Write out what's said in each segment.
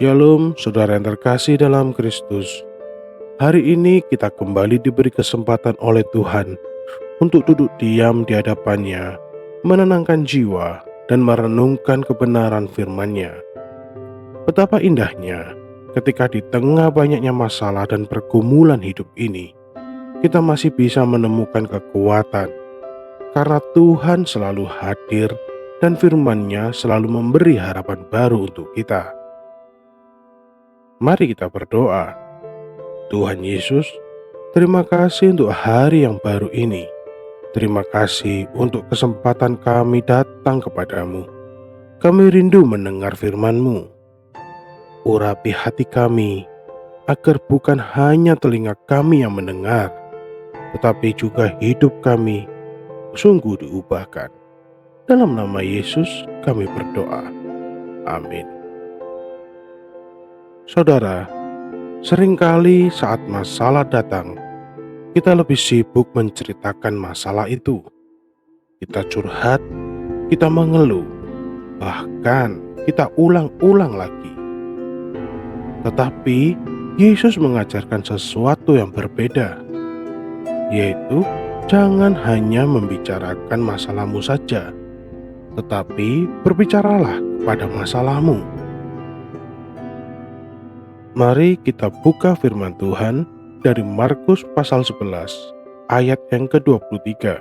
Shalom, saudara yang terkasih dalam Kristus. Hari ini kita kembali diberi kesempatan oleh Tuhan untuk duduk diam di hadapannya, menenangkan jiwa, dan merenungkan kebenaran firman-Nya. Betapa indahnya ketika di tengah banyaknya masalah dan pergumulan hidup ini, kita masih bisa menemukan kekuatan, karena Tuhan selalu hadir dan firman-Nya selalu memberi harapan baru untuk kita. Mari kita berdoa. Tuhan Yesus, terima kasih untuk hari yang baru ini. Terima kasih untuk kesempatan kami datang kepadamu. Kami rindu mendengar firman-Mu. Urapi hati kami, agar bukan hanya telinga kami yang mendengar, tetapi juga hidup kami sungguh diubahkan. Dalam nama Yesus kami berdoa. Amin. Saudara, seringkali saat masalah datang, kita lebih sibuk menceritakan masalah itu. Kita curhat, kita mengeluh, bahkan kita ulang-ulang lagi. Tetapi Yesus mengajarkan sesuatu yang berbeda, yaitu jangan hanya membicarakan masalahmu saja, tetapi berbicaralah kepada masalahmu. Mari kita buka firman Tuhan dari Markus pasal 11 ayat yang ke-23.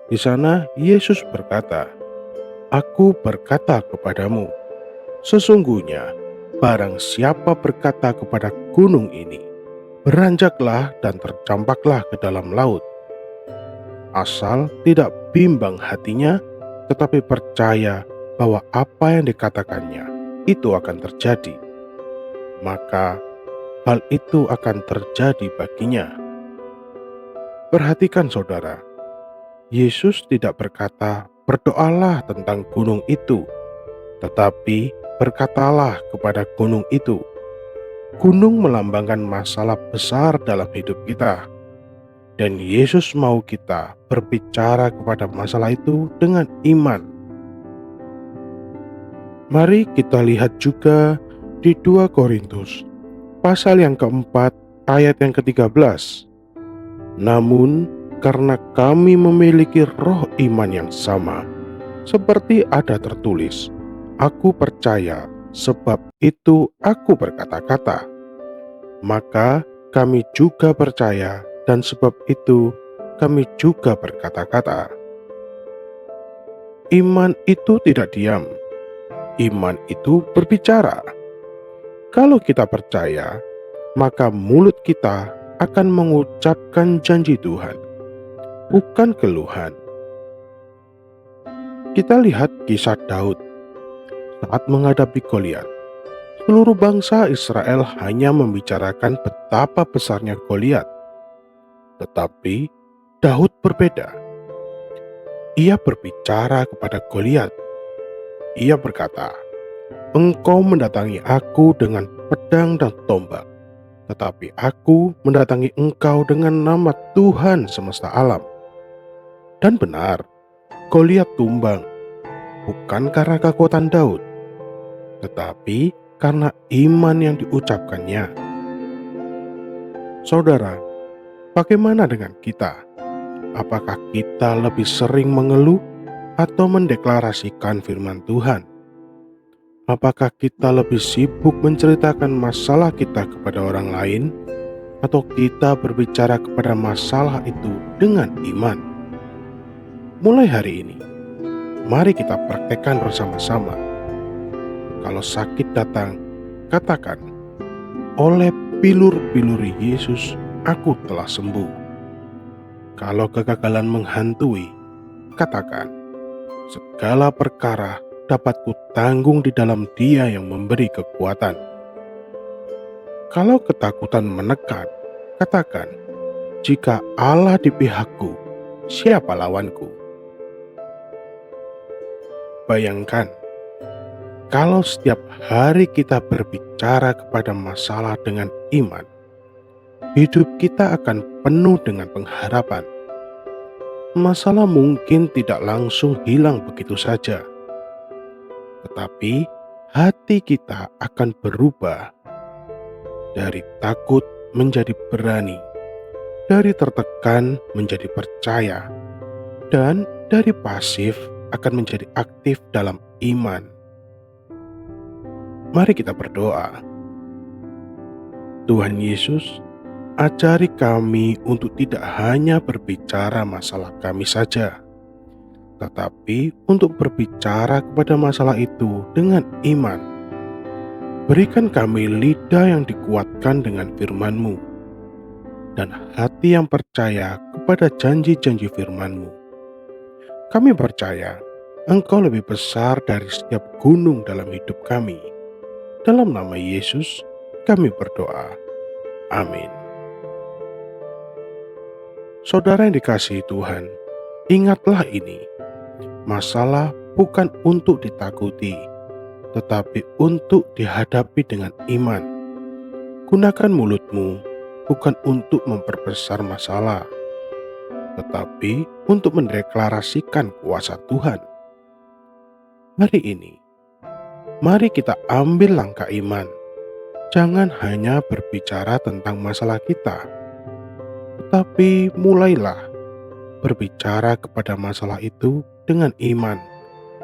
Di sana Yesus berkata, "Aku berkata kepadamu, sesungguhnya barang siapa berkata kepada gunung ini, beranjaklah dan tercampaklah ke dalam laut, asal tidak bimbang hatinya, tetapi percaya bahwa apa yang dikatakannya itu akan terjadi, maka hal itu akan terjadi baginya." Perhatikan saudara, Yesus tidak berkata berdoalah tentang gunung itu, tetapi berkatalah kepada gunung itu. Gunung melambangkan masalah besar dalam hidup kita, dan Yesus mau kita berbicara kepada masalah itu dengan iman. Mari kita lihat juga di 2 Korintus pasal yang keempat ayat yang ke-13. Namun karena kami memiliki roh iman yang sama, seperti ada tertulis, aku percaya, sebab itu aku berkata-kata. Maka kami juga percaya, dan sebab itu kami juga berkata-kata. Iman itu tidak diam. Iman itu berbicara. Kalau kita percaya, maka mulut kita akan mengucapkan janji Tuhan, bukan keluhan. Kita lihat kisah Daud saat menghadapi Goliat. Seluruh bangsa Israel hanya membicarakan betapa besarnya Goliat. Tetapi Daud berbeda. Ia berbicara kepada Goliat. Ia berkata, "Engkau mendatangi aku dengan pedang dan tombak, tetapi aku mendatangi engkau dengan nama Tuhan semesta alam." Dan benar, Goliat tumbang, bukan karena kekuatan Daud, tetapi karena iman yang diucapkannya. Saudara, bagaimana dengan kita? Apakah kita lebih sering mengeluh atau mendeklarasikan firman Tuhan? Apakah kita lebih sibuk menceritakan masalah kita kepada orang lain, atau kita berbicara kepada masalah itu dengan iman? Mulai hari ini, mari kita praktekkan bersama-sama. Kalau sakit datang, katakan, "Oleh bilur-bilur Yesus, aku telah sembuh." Kalau kegagalan menghantui, katakan, "Segala perkara dapat kutanggung di dalam Dia yang memberi kekuatan." Kalau ketakutan menekan, katakan, "Jika Allah di pihakku, siapa lawanku?" Bayangkan, kalau setiap hari kita berbicara kepada masalah dengan iman, hidup kita akan penuh dengan pengharapan. Masalah mungkin tidak langsung hilang begitu saja, tetapi hati kita akan berubah dari takut menjadi berani, dari tertekan menjadi percaya, dan dari pasif akan menjadi aktif dalam iman. Mari kita berdoa. Tuhan Yesus, ajari kami untuk tidak hanya berbicara masalah kami saja, tetapi untuk berbicara kepada masalah itu dengan iman. Berikan kami lidah yang dikuatkan dengan firman-Mu, dan hati yang percaya kepada janji-janji firman-Mu. Kami percaya Engkau lebih besar dari setiap gunung dalam hidup kami. Dalam nama Yesus, kami berdoa. Amin. Saudara yang dikasihi Tuhan, ingatlah ini. Masalah bukan untuk ditakuti, tetapi untuk dihadapi dengan iman. Gunakan mulutmu bukan untuk memperbesar masalah, tetapi untuk mendeklarasikan kuasa Tuhan. Hari ini, mari kita ambil langkah iman. Jangan hanya berbicara tentang masalah kita, tetapi mulailah berbicara kepada masalah itu dengan iman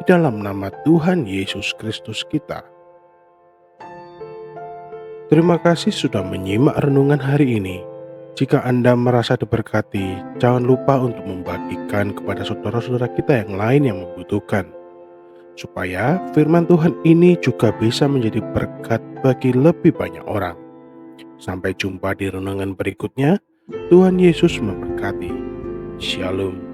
di dalam nama Tuhan Yesus Kristus kita. Terima kasih sudah menyimak renungan hari ini. Jika Anda merasa diberkati, jangan lupa untuk membagikan kepada saudara-saudara kita yang lain yang membutuhkan, supaya firman Tuhan ini juga bisa menjadi berkat bagi lebih banyak orang. Sampai jumpa di renungan berikutnya. Tuhan Yesus memberkati. Shalom.